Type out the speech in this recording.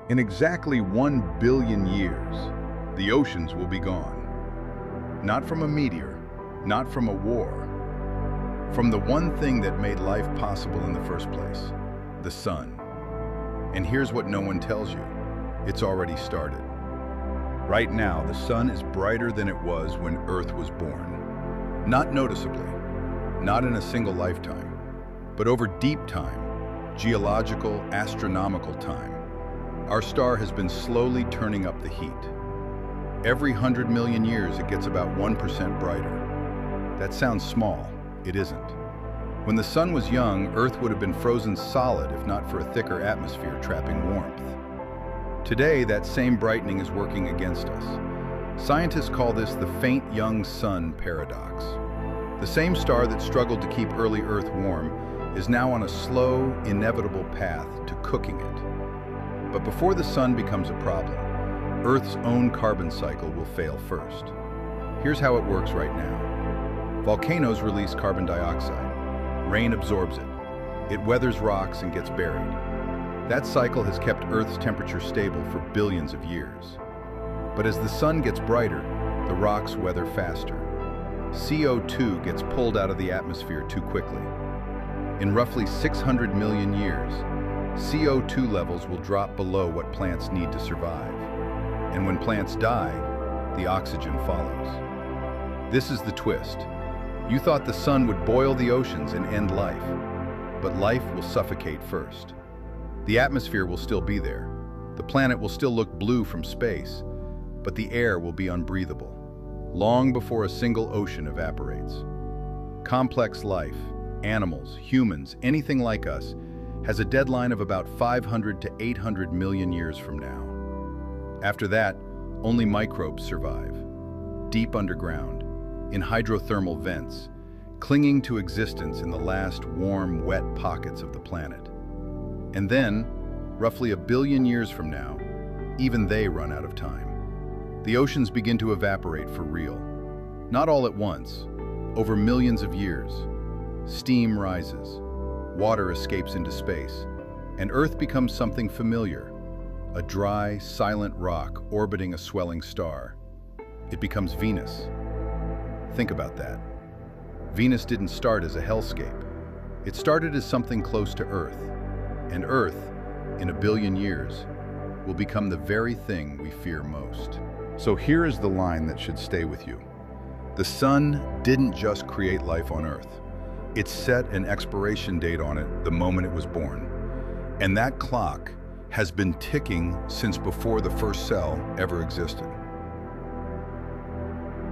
In exactly 1 billion years, the oceans will be gone. Not from a meteor, not from a war, from the one thing that made life possible in the first place, the sun. And here's what no one tells you. It's already started. Right now, the sun is brighter than it was when Earth was born. Not noticeably, not in a single lifetime, but over deep time, geological, astronomical time. Our star has been slowly turning up the heat. Every 100 million years, it gets about 1% brighter. That sounds small. It isn't. When the sun was young, Earth would have been frozen solid if not for a thicker atmosphere trapping warmth. Today, that same brightening is working against us. Scientists call this the faint young sun paradox. The same star that struggled to keep early Earth warm is now on a slow, inevitable path to cooking it. But before the sun becomes a problem, Earth's own carbon cycle will fail first. Here's how it works right now. Volcanoes release carbon dioxide. Rain absorbs it. It weathers rocks and gets buried. That cycle has kept Earth's temperature stable for billions of years. But as the sun gets brighter, the rocks weather faster. CO2 gets pulled out of the atmosphere too quickly. In roughly 600 million years, CO2 levels will drop below what plants need to survive. And when plants die, the oxygen follows. This is the twist. You thought the sun would boil the oceans and end life, but life will suffocate first. The atmosphere will still be there. The planet will still look blue from space, but the air will be unbreathable, long before a single ocean evaporates. Complex life, animals, humans, anything like us, has a deadline of about 500 to 800 million years from now. After that, only microbes survive, deep underground, in hydrothermal vents, clinging to existence in the last warm, wet pockets of the planet. And then, roughly 1 billion years from now, even they run out of time. The oceans begin to evaporate for real. Not all at once, over millions of years. Steam rises, water escapes into space, and Earth becomes something familiar, a dry, silent rock orbiting a swelling star. It becomes Venus. Think about that. Venus didn't start as a hellscape. It started as something close to Earth, and Earth, in 1 billion years, will become the very thing we fear most. So here is the line that should stay with you. The sun didn't just create life on Earth. It set an expiration date on it the moment it was born. And that clock has been ticking since before the first cell ever existed.